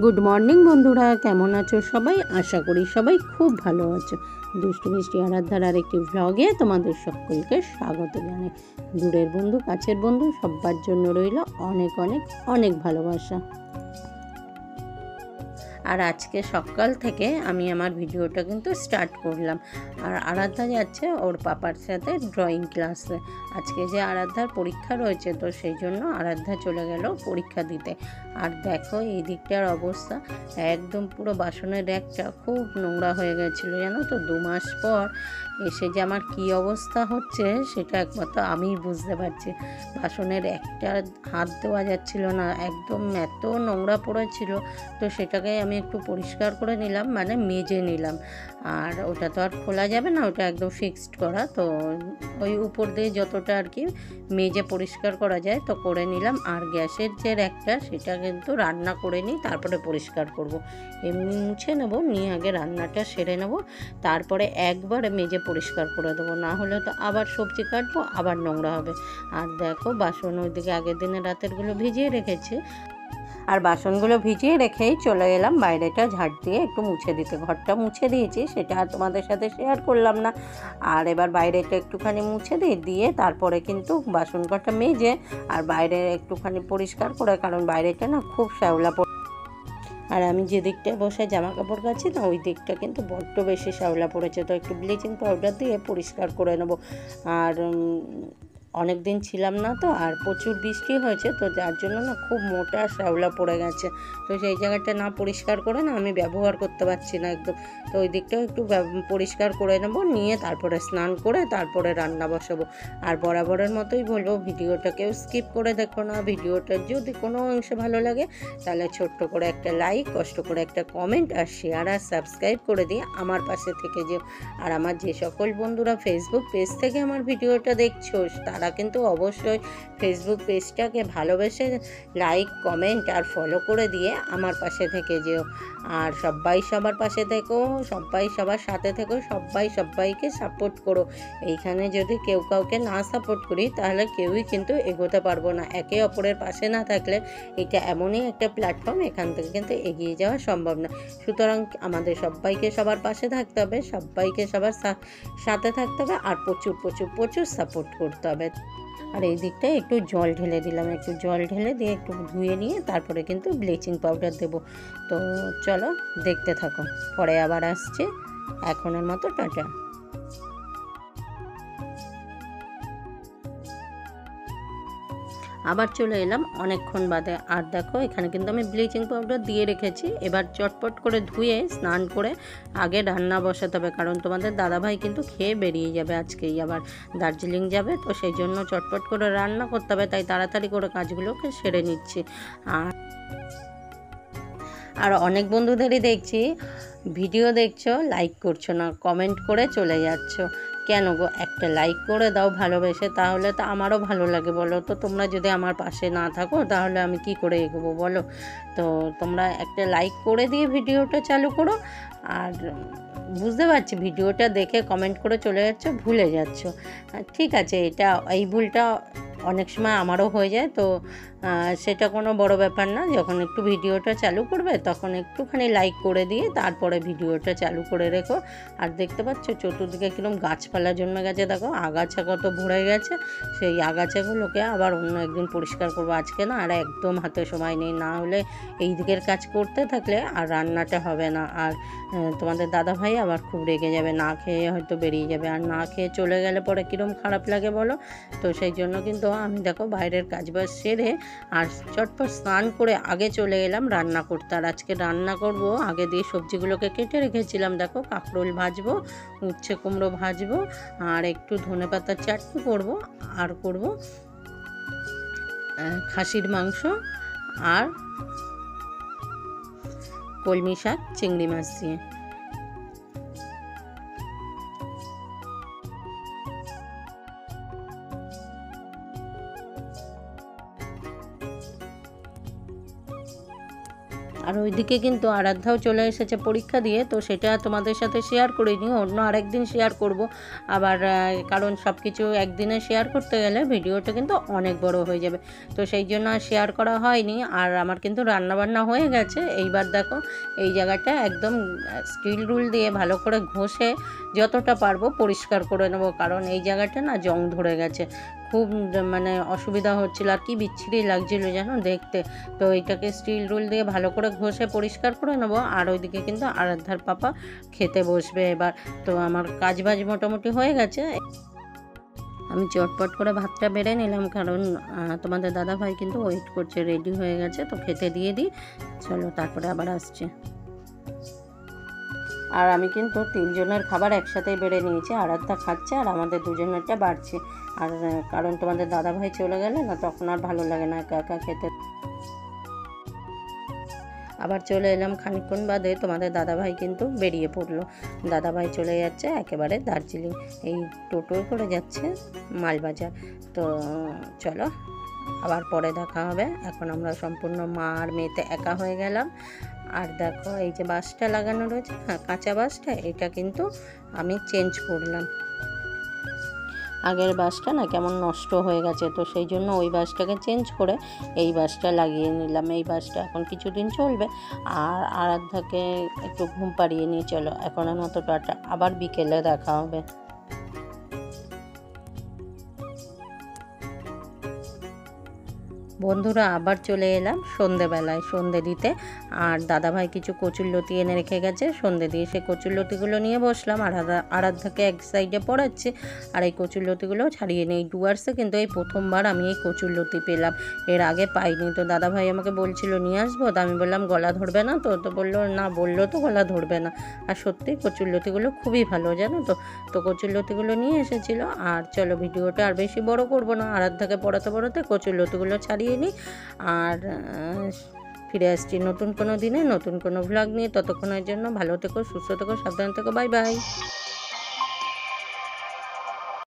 Good morning বন্ধুরা, কেমন আছো সবাই? আশা করি সবাই খুব ভালো আছো। দুষ্টু মিষ্টি আরাধ্যার আরেকটি ভ্লগে তোমাদের সকলকে স্বাগত জানাই। দূরের বন্ধু, কাছের বন্ধু, সবার জন্য রইল অনেক অনেক অনেক ভালোবাসা। আর আজকে সকাল থেকে আমি আমার ভিডিওটা কিন্তু স্টার্ট করলাম। আর আরাধ্যা যাচ্ছে ওর পাপার সাথে ড্রয়িং ক্লাসে। আজকে যে আরাধ্যার পরীক্ষা রয়েছে, তো সেই জন্য আরাধ্যা চলে গেল পরীক্ষা দিতে। আর দেখো এই দিকটার অবস্থা, একদম পুরো বাসনের র্যাকটা খুব নোংরা হয়ে গেছিলো জানো তো। 2 মাস পর এসে যে আমার কী অবস্থা হচ্ছে সেটা একমাত্র আমিই বুঝতে পারছি। বাসনের একটা হাত দেওয়া যাচ্ছিল না, একদম এত নোংরা পড়েছিল। তো সেটাকে আমি একটু পরিষ্কার করে নিলাম, মানে মেজে নিলাম। আর ওটা তো আর খোলা যাবে না, ওটা একদম ফিক্সড করা। তো ওই উপর দিয়ে যতটা আর কি মেজে পরিষ্কার করা যায় তো করে নিলাম। আর গ্যাসের যে র্যাকটা সেটা কিন্তু রান্না করে নিই, তারপরে পরিষ্কার করব। এমনি মুছে নেব, নিয়ে আগে রান্নাটা সেরে নেব, তারপরে একবারে মেজে পরিষ্কার করে দেবো। না হলে তো আবার সবজি কাটবো, আবার নোংরা হবে। আর দেখো বাসন ওইদিকে আগের দিনে রাতেরগুলো ভিজিয়ে রেখেছি। আর বাসনগুলো ভিজিয়ে রেখেই চলে এলাম বাইরেটা ঝাড় দিয়ে একটু মুছে দিতে। ঘরটা মুছে দিয়েছি, সেটা তোমাদের সাথে শেয়ার করলাম না। আর এবার বাইরেটা একটুখানি মুছে দিয়ে তারপরে কিন্তু বাসন কটা মেজে আর বাইরে একটুখানি পরিষ্কার করে, কারণ বাইরেটা না খুব শ্যাওলা। আর আমি যে দিকটায় বসে জামা কাপড় কাচ্ছি না, ওই দিকটা কিন্তু বড্ড বেশি শ্যাওলা পড়েছে। তো একটু ব্লিচিং পাউডার দিয়ে পরিষ্কার করে নেব। আর অনেক দিন ছিলাম না তো, আর প্রচুর বৃষ্টি হয়েছে, তো যার জন্য না খুব মোটা শ্যাওলা পড়ে গেছে। তো সেই জায়গাটা না পরিষ্কার করে না আমি ব্যবহার করতে পারছি না একদম। তো ওই দিকটাও একটু পরিষ্কার করে নেব, নিয়ে তারপরে স্নান করে তারপরে রান্না বসাবো। আর বরাবরের মতোই বলবো, ভিডিওটা কেউ স্কিপ করে দেখো না। ভিডিওটার যদি কোনো অংশে ভালো লাগে তাহলে ছোট্ট করে একটা লাইক, কষ্ট করে একটা কমেন্ট আর শেয়ার আর সাবস্ক্রাইব করে দিয়ে আমার পাশে থেকে যেও। আর আমার যে সকল বন্ধুরা ফেসবুক পেজ থেকে আমার ভিডিওটা দেখছো, তারা কিন্তু অবশ্যই ফেসবুক পেজটাকে ভালোবেসে লাইক, কমেন্ট আর ফলো করে দিয়ে আমার পাশে থেকে যেও। আর সবাই সবার পাশে থেকো, সবাই সবার সাথে থেকো, সবাই সবাইকে সাপোর্ট করো। এইখানে যদি কেউ কাউকে না সাপোর্ট করি তাহলে কেউই কিন্তু এগোতে পারবো না। একে অপরের পাশে না থাকলে এটা এমনই একটা প্ল্যাটফর্ম, এখান থেকে কিন্তু এগিয়ে যাওয়া সম্ভব না। সুতরাং আমাদের সবাইকে সবার পাশে থাকতে হবে, সবাইকে সবার সাথে থাকতে হবে, আর প্রচুর প্রচুর প্রচুর সাপোর্ট করতে হবে। আর এই দিকটায় একটু জল ঢেলে দিলাম, একটু জল ঢেলে দিয়ে একটু ধুয়ে নিয়ে তারপরে কিন্তু ব্লিচিং পাউডার দেবো। তো চলো দেখতে থাকো, পরে আবার আসছে। এখনের মতো টাটা। আবার চলে এলাম অনেকক্ষণ বাদে। আর দেখো এখানে কিন্তু আমি ব্লিচিং পাউডার দিয়ে রেখেছি। এবার চটপট করে ধুয়ে স্নান করে আগে রান্না বসাতে হবে, কারণ তোমাদের দাদাভাই কিন্তু খেয়ে বেরিয়ে যাবে, আজকেই আবার দার্জিলিং যাবে। তো সেই জন্য চটপট করে রান্না করতে হবে, তাই তাড়াতাড়ি করে কাজগুলোকে সেরে নিচ্ছি। আর অনেক বন্ধুদেরই দেখছি ভিডিও দেখছো, লাইক করছো না, কমেন্ট করে চলে যাচ্ছ। কেন গো? একটা লাইক করে দাও ভালোবেসে, তাহলে তো আমারও ভালো লাগে বলো তো। তোমরা যদি আমার পাশে না থাকো তাহলে আমি কি করে এগোবো বলো? তো তোমরা একটা লাইক করে দিয়ে ভিডিওটা চালু করো। আর বুঝতে পারছি ভিডিওটা দেখে কমেন্ট করে চলে যাচ্ছ, ভুলে যাচ্ছ। ঠিক আছে, এই ভুলটা অনেক সময় আমারও হয়ে যায়। তো সেটা কোনো বড় ব্যাপার না। যখন একটু ভিডিওটা চালু করবে তখন একটুখানি লাইক করে দিয়ে তারপরে ভিডিওটা চালু করে রেখো। আর দেখতে পাচ্ছ চতুর্দিকে কীরকম গাছপালা জন্মে গেছে, দেখো আগাছা কত ভরে গেছে। সেই আগাছাগুলোকে আবার অন্য একদিন পরিষ্কার করবো, আজকে না আর একদম হাতে সময় নেই। না হলে এই দিকের কাজ করতে থাকলে আর রান্নাটা হবে না। আর তোমাদের দাদাভাই আবার খুব রেগে যাবে, না খেয়ে হয়তো বেরিয়ে যাবে। আর না খেয়ে চলে গেলে পরে কীরকম খারাপ লাগে বলো? তো সেই জন্য কিন্তু আমি দেখো বাইরের কাজবাজ সেরে আর চটপট স্নান করে আগে চলে এলাম রান্না করতে। আর আজকে রান্না করব, আগে দিয়ে সবজিগুলোকে কেটে রেখেছিলাম। দেখো কাঁকরোল ভাজবো, উচ্ছে কুমড়ো ভাজবো, আর একটু ধনেপাতার চাটনি করব, আর করব খাসির মাংস আর কলমি শাক চিংড়ি মাছ দিয়ে। আর ওইদিকে কিন্তু আরাধ্যাও চলে এসেছে পরীক্ষা দিয়ে, তো সেটা তোমাদের সাথে শেয়ার করিনি, অন্য আরেকদিন শেয়ার করব আবার, কারণ সব কিছু একদিনে শেয়ার করতে গেলে ভিডিওটা কিন্তু অনেক বড় হয়ে যাবে, তো সেই জন্য আর শেয়ার করা হয়নি। আর আমার কিন্তু রান্নাবান্না হয়ে গেছে। এইবার দেখো এই জায়গাটা একদম স্টিল রুল দিয়ে ভালো করে ঘষে যতটা পারবো পরিষ্কার করে নেব, কারণ এই জায়গাটা না জং ধরে গেছে, খুব মানে অসুবিধা হচ্ছিল আর কি বিচ্ছিরি লাগছিল জানো দেখতে। তো এইটাকে স্টিল রুল দিয়ে ভালো করে ঘষে পরিষ্কার করে নেব। আর ওইদিকে কিন্তু আরাধ্যার পাপা খেতে বসবে এবার। তো আমার কাজবাজ মোটামুটি হয়ে গেছে, আমি চটপট করে ভাতটা বেড়ে নিলাম, কারণ তোমাদের দাদাভাই কিন্তু ওয়েট করছে, রেডি হয়ে গেছে, তো খেতে দিয়ে দিই, চলো তারপরে আবার আসছে। আর আমি কিন্তু 3 জনের খাবার একসাথেই বেড়ে নিয়েছি, আরাধ্যা খাচ্ছে আর আমাদের দুজনেরটা বাড়ছে। আর কারণ তোমাদের দাদাভাই চলে গেলে না তখন আর ভালো লাগে না একা একা খেতে। আবার চলে এলাম খানিকক্ষণ বাদে, তোমাদের দাদাভাই কিন্তু বেরিয়ে পড়লো। দাদাভাই চলে যাচ্ছে একেবারে দার্জিলিং, এই টোটোয় করে যাচ্ছে মালবাজার। তো চলো আবার পরে দেখা হবে। এখন আমরা সম্পূর্ণ মা আর মেয়েতে একা হয়ে গেলাম। আর দেখো এই যে বাসটা লাগানো রয়েছে না, কাঁচা বাসটা, এটা কিন্তু আমি চেঞ্জ করলাম। আগের বাসটা না কেমন নষ্ট হয়ে গেছে, তো সেই জন্য ওই বাসটাকে চেঞ্জ করে এই বাসটা লাগিয়ে নিলাম। এই বাসটা এখন কিছুদিন চলবে। আর আরাধ্যাকে একটু ঘুম পাড়িয়ে নিয়ে চলো এখনের মতো টাটা, আবার বিকেলে দেখা হবে। বন্ধুরা আবার চলে এলাম সন্ধেবেলায় সন্ধে দিতে। আর দাদাভাই কিছু কচুরলতি এনে রেখে গেছে, সন্ধে দিয়ে সে কচুরলতিগুলো নিয়ে বসলাম। আর আরাধ্যাকে এক সাইডে পড়াচ্ছে আর এই কচুরলতিগুলো ছাড়িয়ে নিই। ডুয়ার্সে কিন্তু এই প্রথমবার আমি এই কচুরলতি পেলাম, এর আগে পাইনি। তো দাদাভাই আমাকে বলছিল নিয়ে আসবো, তো আমি বললাম গলা ধরবে না তো, তো বললো না, বললো তো গলা ধরবে না। আর সত্যি কচুরলতিগুলো খুবই ভালো জানো তো। তো কচুরলতিগুলো নিয়ে এসেছিলো। আর চলো ভিডিওটা আর বেশি বড় করবো না, আরাধ্যাকে পড়াতে পড়াতে কচুরলতিগুলো ছাড়িয়ে নিই। আর ফিরে আসছি নতুন কোনো দিনে নতুন কোনো ভ্লগ নিয়ে। ততক্ষণের জন্য ভালো থেকো, সুস্থ থেকো, সাবধান থেকো, বাই বাই।